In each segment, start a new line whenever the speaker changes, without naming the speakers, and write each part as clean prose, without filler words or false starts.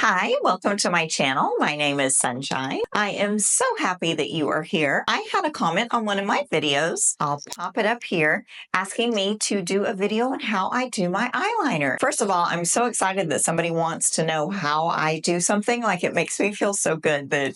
Hi, welcome to my channel. My name is Sunshine. I am so happy that you are here. I had a comment on one of my videos. I'll pop it up here asking me to do a video on how I do my eyeliner. First of all, I'm so excited that somebody wants to know how I do something. Like, it makes me feel so good that,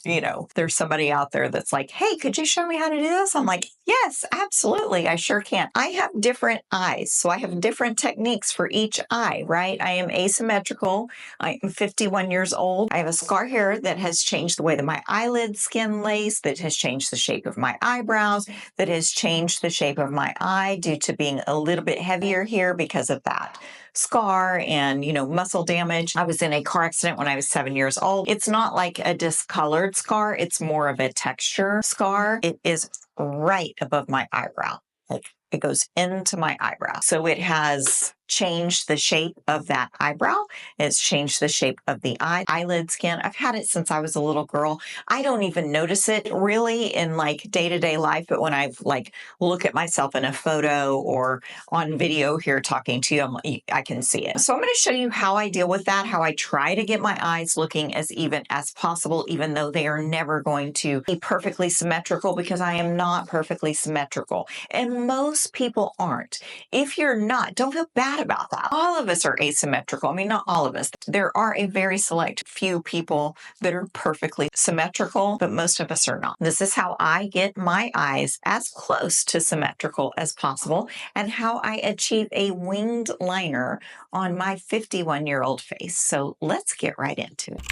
there's somebody out there that's like, hey, could you show me how to do this? I'm like, yes, absolutely. I sure can. I have different eyes, so I have different techniques for each eye, right? I am asymmetrical. I am 51 years old. I have a scar here that has changed the way that my eyelid skin lays, that has changed the shape of my eyebrows, that has changed the shape of my eye due to being a little bit heavier here because of that scar and, muscle damage. I was in a car accident when I was 7 years old. It's not like a discolored scar. It's more of a texture scar. It is right above my eyebrow. Like, it goes into my eyebrow. So it has changed the shape of that eyebrow. It's changed the shape of the eyelid skin. I've had it since I was a little girl. I don't even notice it really in like day-to-day life, but when I look at myself in a photo or on video here talking to you, I can see it. So I'm going to show you how I deal with that, how I try to get my eyes looking as even as possible, even though they are never going to be perfectly symmetrical, because I am not perfectly symmetrical. And most people aren't. If you're not, don't feel bad about that. All of us are asymmetrical. I mean, not all of us. There are a very select few people that are perfectly symmetrical, but most of us are not. This is how I get my eyes as close to symmetrical as possible, and how I achieve a winged liner on my 51-year-old face. So let's get right into it.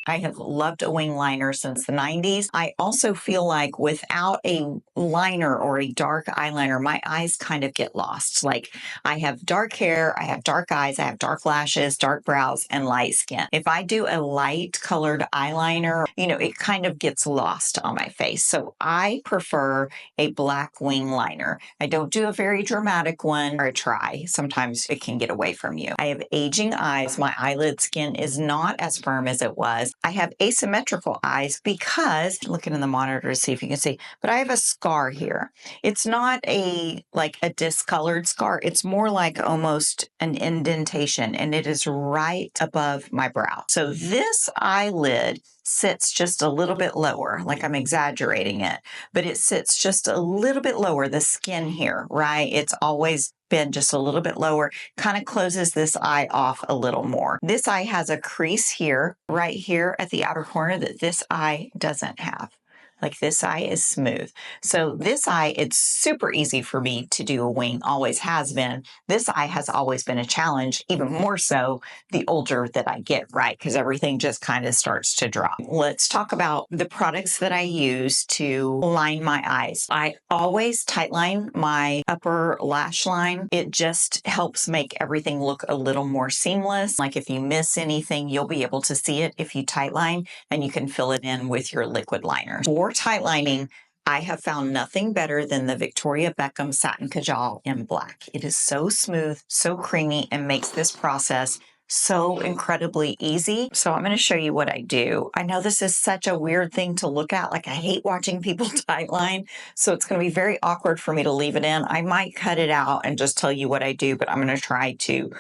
I have loved a wing liner since the 90s. I also feel like without a liner or a dark eyeliner, my eyes kind of get lost. Like, I have dark hair, I have dark eyes, I have dark lashes, dark brows, and light skin. If I do a light colored eyeliner, it kind of gets lost on my face. So I prefer a black wing liner. I don't do a very dramatic one, or I try. Sometimes it can get away from you. I have aging eyes. My eyelid skin is not as firm as it was. I have asymmetrical eyes because, looking in the monitor to see if you can see, but I have a scar here. It's not like a discolored scar. It's more like almost an indentation, and it is right above my brow. So this eyelid sits just a little bit lower, like I'm exaggerating it, but it sits just a little bit lower, the skin here, right? It's always been just a little bit lower, kind of closes this eye off a little more. This eye has a crease here, right here at the outer corner, that this eye doesn't have. Like, this eye is smooth. So this eye, it's super easy for me to do a wing, always has been. This eye has always been a challenge, even more so the older that I get, right? Because everything just kind of starts to drop. Let's talk about the products that I use to line my eyes. I always tightline my upper lash line. It just helps make everything look a little more seamless. Like, if you miss anything, you'll be able to see it if you tightline, and you can fill it in with your liquid liner. For tightlining, I have found nothing better than the Victoria Beckham Satin Kajal in black. It is so smooth, so creamy, and makes this process so incredibly easy. So I'm going to show you what I do. I know this is such a weird thing to look at. Like, I hate watching people tightline, so it's going to be very awkward for me to leave it in. I might cut it out and just tell you what I do, but I'm going to try to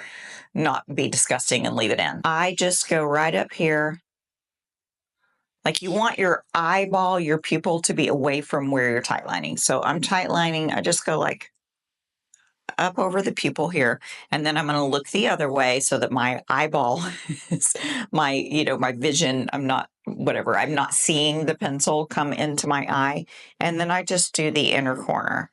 not be disgusting and leave it in. I just go right up here. Like, you want your eyeball, your pupil, to be away from where you're tightlining. So I'm tightlining, I just go like up over the pupil here, and then I'm going to look the other way so that my eyeball is my vision, I'm not seeing the pencil come into my eye. And then I just do the inner corner.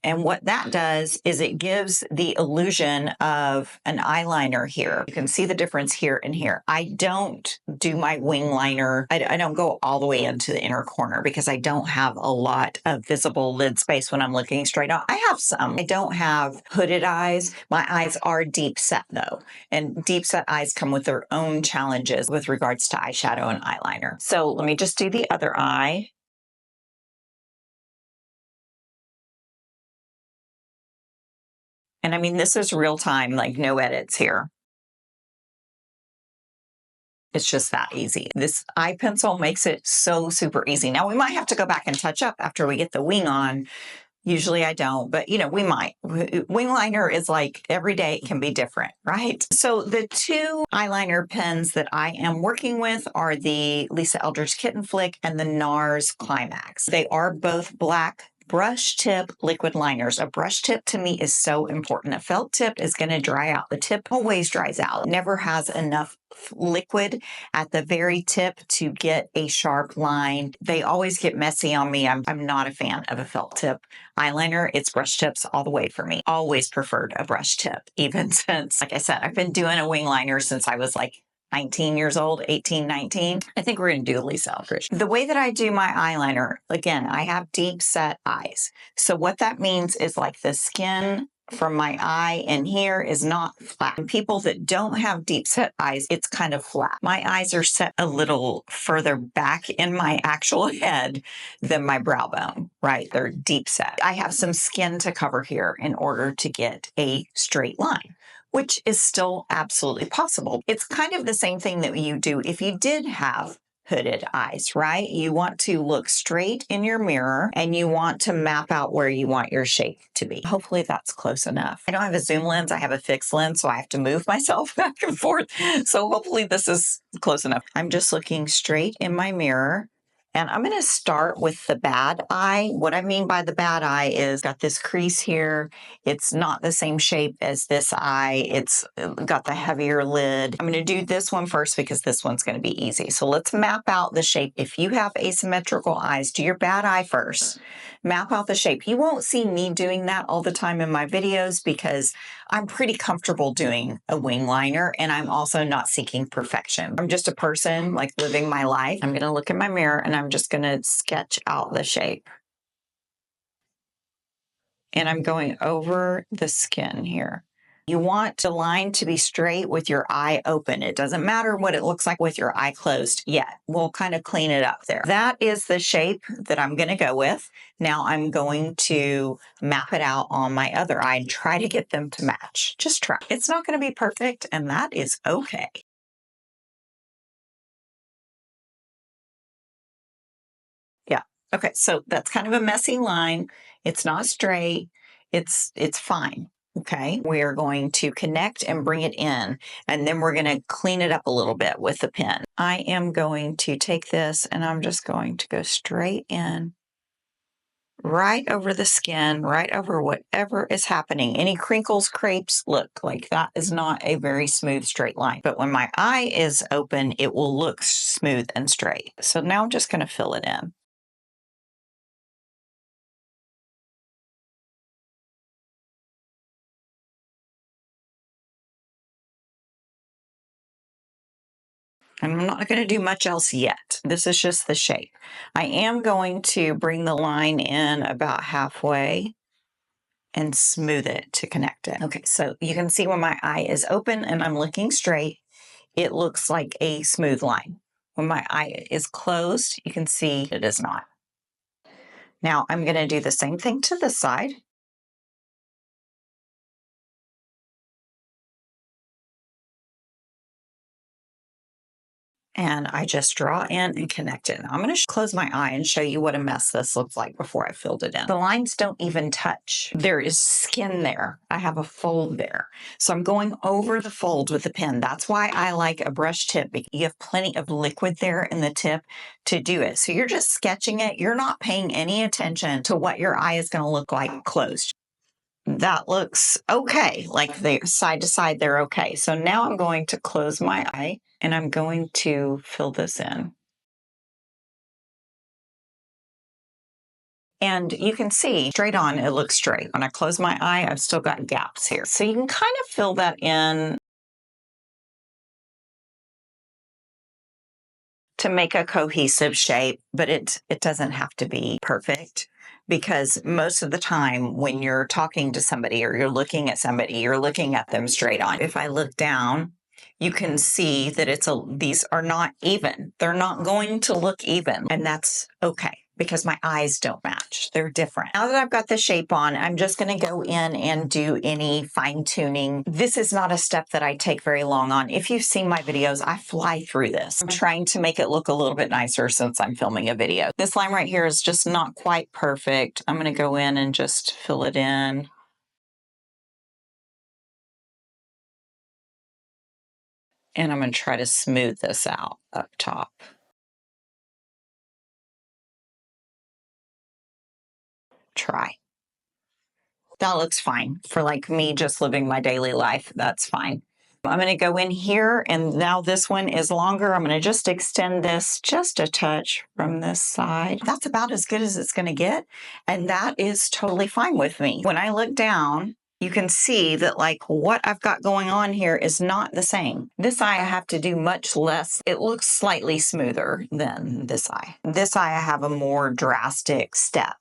And what that does is it gives the illusion of an eyeliner here. You can see the difference here and here. I don't do my wing liner. I don't go all the way into the inner corner because I don't have a lot of visible lid space when I'm looking straight on. I have some. I don't have hooded eyes. My eyes are deep set though. And deep set eyes come with their own challenges with regards to eyeshadow and eyeliner. So let me just do the other eye. And I mean, this is real time, like no edits here. It's just that easy. This eye pencil makes it so super easy. Now, we might have to go back and touch up after we get the wing on, Usually I don't, but we might. Wing liner is like every day it can be different, right? So the two eyeliner pens that I am working with are the Lisa Eldridge Kitten Flick and the NARS Climax. They are both black brush tip liquid liners. A brush tip to me is so important. A felt tip is going to dry out. The tip always dries out. It never has enough liquid at the very tip to get a sharp line. They always get messy on me. I'm not a fan of a felt tip eyeliner. It's brush tips all the way for me. Always preferred a brush tip, even since, like I said, I've been doing a wing liner since I was like 19 years old, 18, 19. I think we're going to do Lisa Eldridge. The way that I do my eyeliner, again, I have deep set eyes. So what that means is like the skin from my eye in here is not flat. And people that don't have deep set eyes, it's kind of flat. My eyes are set a little further back in my actual head than my brow bone, right? They're deep set. I have some skin to cover here in order to get a straight line, which is still absolutely possible. It's kind of the same thing that you do if you did have hooded eyes, right? You want to look straight in your mirror and you want to map out where you want your shape to be. Hopefully that's close enough. I don't have a zoom lens, I have a fixed lens, so I have to move myself back and forth. So hopefully this is close enough. I'm just looking straight in my mirror. And I'm going to start with the bad eye. What I mean by the bad eye is got this crease here. It's not the same shape as this eye. It's got the heavier lid. I'm going to do this one first because this one's going to be easy. So let's map out the shape. If you have asymmetrical eyes, do your bad eye first. Map out the shape. You won't see me doing that all the time in my videos because I'm pretty comfortable doing a wing liner and I'm also not seeking perfection. I'm just a person like living my life. I'm going to look in my mirror and I'm just going to sketch out the shape. And I'm going over the skin here. You want the line to be straight with your eye open. It doesn't matter what it looks like with your eye closed yet. We'll kind of clean it up there. That is the shape that I'm going to go with. Now I'm going to map it out on my other eye and try to get them to match. Just try. It's not going to be perfect, and that is okay. Yeah. Okay. So that's kind of a messy line. It's not straight. It's fine. Okay. We're going to connect and bring it in, and then we're going to clean it up a little bit with the pen. I am going to take this and I'm just going to go straight in, right over the skin, right over whatever is happening. Any crinkles, crepes, look, like that is not a very smooth straight line. But when my eye is open, it will look smooth and straight. So now I'm just going to fill it in. I'm not going to do much else yet. This is just the shape. I am going to bring the line in about halfway and smooth it to connect it. Okay, so you can see when my eye is open and I'm looking straight, it looks like a smooth line. When my eye is closed, you can see it is not. Now I'm going to do the same thing to this side. And I just draw in and connect it. Now I'm going to close my eye and show you what a mess this looks like before I filled it in. The lines don't even touch. There is skin there. I have a fold there. So I'm going over the fold with the pen. That's why I like a brush tip, because you have plenty of liquid there in the tip to do it. So you're just sketching it. You're not paying any attention to what your eye is going to look like closed. That looks okay, like they side to side, they're okay. So now I'm going to close my eye and I'm going to fill this in. And you can see straight on, it looks straight. When I close my eye, I've still got gaps here. So you can kind of fill that in to make a cohesive shape, but it doesn't have to be perfect, because most of the time when you're talking to somebody or you're looking at somebody, you're looking at them straight on. If I look down, you can see that these are not even. They're not going to look even, and that's okay. because my eyes don't match. They're different. Now that I've got the shape on, I'm just going to go in and do any fine tuning. This is not a step that I take very long on. If you've seen my videos, I fly through this. I'm trying to make it look a little bit nicer since I'm filming a video. This line right here is just not quite perfect. I'm going to go in and just fill it in. And I'm going to try to smooth this out up top. Try. That looks fine for like me just living my daily life. That's fine. I'm going to go in here, and now this one is longer. I'm going to just extend this just a touch from this side. That's about as good as it's going to get, and that is totally fine with me. When I look down, you can see that like what I've got going on here is not the same. This eye I have to do much less. It looks slightly smoother than this eye. This eye I have a more drastic step,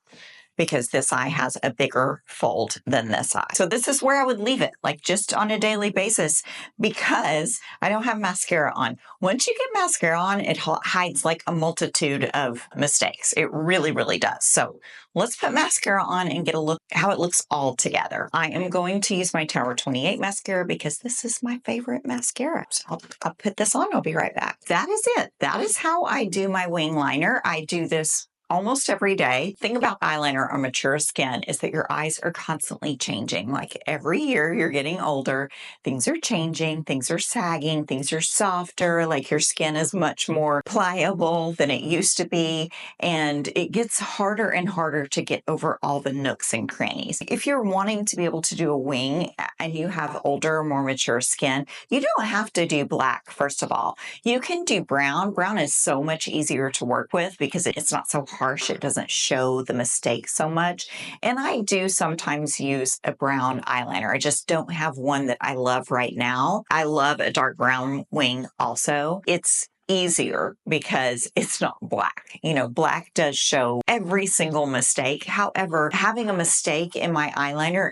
because this eye has a bigger fold than this eye. So this is where I would leave it, like just on a daily basis, because I don't have mascara on. Once you get mascara on, it hides like a multitude of mistakes. It really, really does. So let's put mascara on and get a look how it looks all together. I am going to use my Tower 28 mascara because this is my favorite mascara. So I'll put this on. I'll be right back. That is it. That is how I do my wing liner. I do this almost every day. The thing about eyeliner on mature skin is that your eyes are constantly changing. Like every year you're getting older, things are changing, things are sagging, things are softer, like your skin is much more pliable than it used to be. And it gets harder and harder to get over all the nooks and crannies. If you're wanting to be able to do a wing and you have older, more mature skin, you don't have to do black, first of all. You can do brown. Brown is so much easier to work with because it's not so harsh. It doesn't show the mistakes so much. And I do sometimes use a brown eyeliner. I just don't have one that I love right now. I love a dark brown wing also. It's easier because it's not black. You know, black does show every single mistake. However, having a mistake in my eyeliner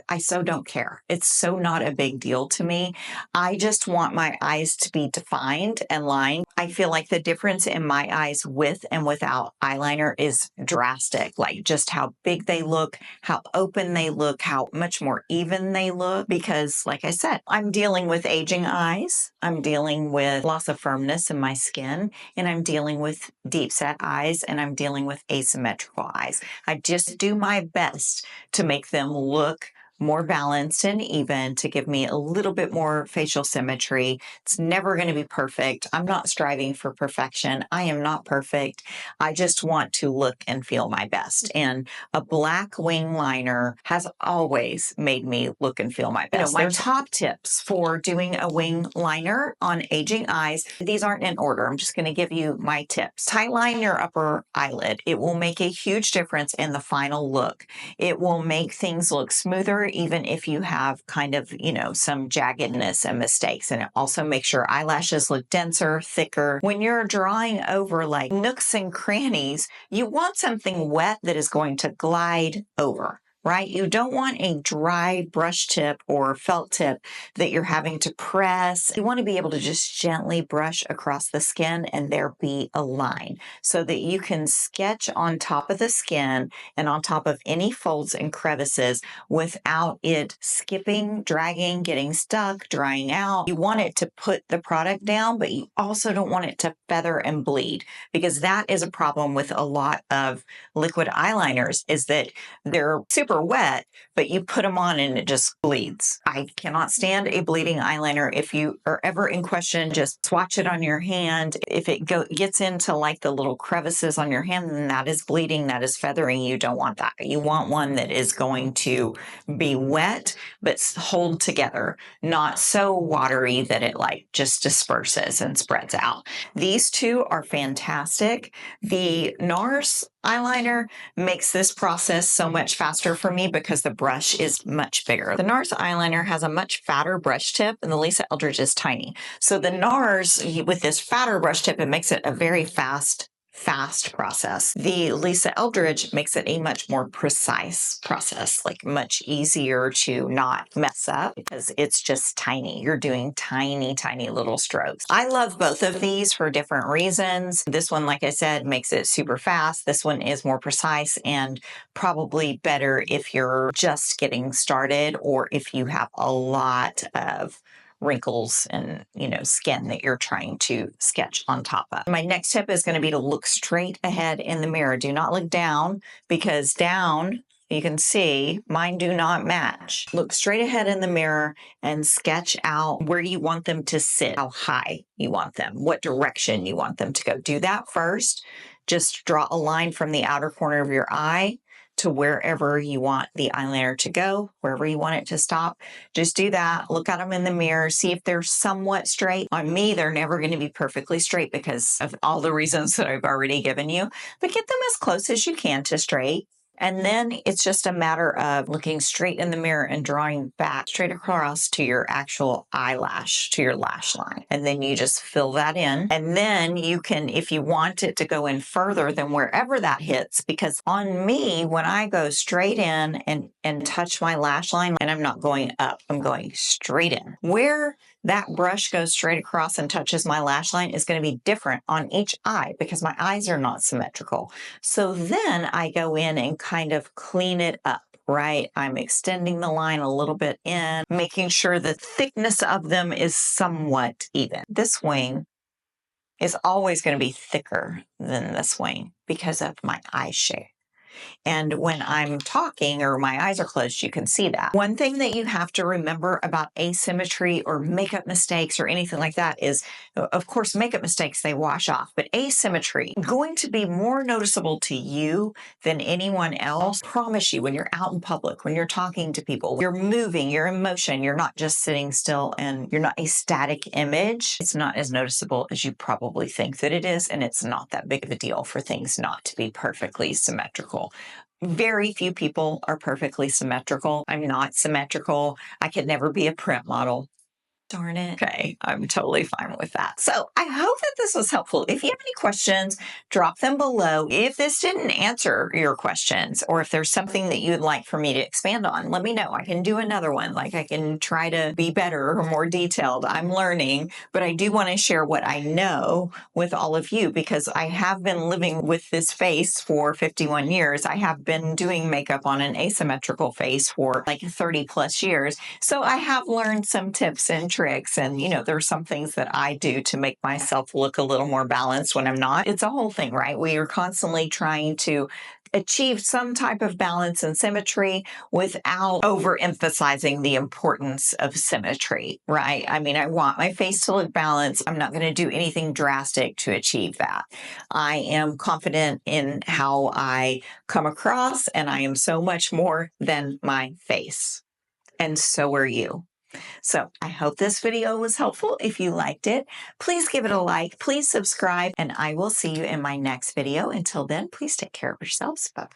I so don't care. It's so not a big deal to me. I just want my eyes to be defined and lined. I feel like the difference in my eyes with and without eyeliner is drastic, like just how big they look, how open they look, how much more even they look. Because like I said, I'm dealing with aging eyes. I'm dealing with loss of firmness in my skin, and I'm dealing with deep set eyes, and I'm dealing with asymmetrical eyes. I just do my best to make them look more balanced and even, to give me a little bit more facial symmetry. It's never going to be perfect. I'm not striving for perfection. I am not perfect. I just want to look and feel my best. And a black wing liner has always made me look and feel my best. My top tips for doing a wing liner on aging eyes, these aren't in order. I'm just going to give you my tips. Tightline your upper eyelid. It will make a huge difference in the final look. It will make things look smoother, even if you have kind of, some jaggedness and mistakes. And it also makes your eyelashes look denser, thicker. When you're drawing over like nooks and crannies, you want something wet that is going to glide over, right? You don't want a dry brush tip or felt tip that you're having to press. You want to be able to just gently brush across the skin and there be a line so that you can sketch on top of the skin and on top of any folds and crevices without it skipping, dragging, getting stuck, drying out. You want it to put the product down, but you also don't want it to feather and bleed, because that is a problem with a lot of liquid eyeliners, is that they're super wet, but you put them on and it just bleeds. I cannot stand a bleeding eyeliner. If you are ever in question, just swatch it on your hand. If it gets into like the little crevices on your hand, then that is bleeding, that is feathering. You don't want that. You want one that is going to be wet, but hold together, not so watery that it like just disperses and spreads out. These two are fantastic. The NARS eyeliner makes this process so much faster for me because the brush is much bigger. The NARS eyeliner has a much fatter brush tip, and the Lisa Eldgridge is tiny. So the NARS, with this fatter brush tip, it makes it a very fast fast process. The Lisa Eldridge makes it a much more precise process, like much easier to not mess up because it's just tiny. You're doing tiny, tiny little strokes. I love both of these for different reasons. This one, like I said, makes it super fast. This one is more precise and probably better if you're just getting started or if you have a lot of wrinkles and, skin that you're trying to sketch on top of. My next tip is going to be to look straight ahead in the mirror. Do not look down, because down, you can see mine do not match. Look straight ahead in the mirror and sketch out where you want them to sit, how high you want them, what direction you want them to go. Do that first. Just draw a line from the outer corner of your eye to wherever you want the eyeliner to go, wherever you want it to stop. Just do that. Look at them in the mirror. See if they're somewhat straight. On me, they're never going to be perfectly straight because of all the reasons that I've already given you, but get them as close as you can to straight. And then it's just a matter of looking straight in the mirror and drawing back straight across to your actual eyelash, to your lash line. And then you just fill that in. And then you can, if you want it to go in further than wherever that hits, because on me, when I go straight in and touch my lash line, and I'm not going up, I'm going straight in. Where that brush goes straight across and touches my lash line is going to be different on each eye because my eyes are not symmetrical. So then I go in and kind of clean it up, right? I'm extending the line a little bit in, making sure the thickness of them is somewhat even. This wing is always going to be thicker than this wing because of my eye shape. And when I'm talking or my eyes are closed, you can see that. One thing that you have to remember about asymmetry or makeup mistakes or anything like that is, of course, makeup mistakes, they wash off, but asymmetry going to be more noticeable to you than anyone else. I promise you, when you're out in public, when you're talking to people, you're moving, you're in motion, you're not just sitting still and you're not a static image. It's not as noticeable as you probably think that it is, and it's not that big of a deal for things not to be perfectly symmetrical. Very few people are perfectly symmetrical. I'm not symmetrical. I could never be a print model. Darn it. Okay, I'm totally fine with that. So I hope that this was helpful. If you have any questions, drop them below. If this didn't answer your questions, or if there's something that you'd like for me to expand on, let me know. I can do another one. Like, I can try to be better or more detailed. I'm learning, but I do want to share what I know with all of you because I have been living with this face for 51 years. I have been doing makeup on an asymmetrical face for like 30 plus years. So I have learned some tips and tricks, and there's some things that I do to make myself look a little more balanced when I'm not. It's a whole thing, right? We are constantly trying to achieve some type of balance and symmetry without overemphasizing the importance of symmetry, right? I mean, I want my face to look balanced. I'm not going to do anything drastic to achieve that. I am confident in how I come across, and I am so much more than my face. And so are you. So I hope this video was helpful. If you liked it, please give it a like, please subscribe, and I will see you in my next video. Until then, please take care of yourselves. Bye.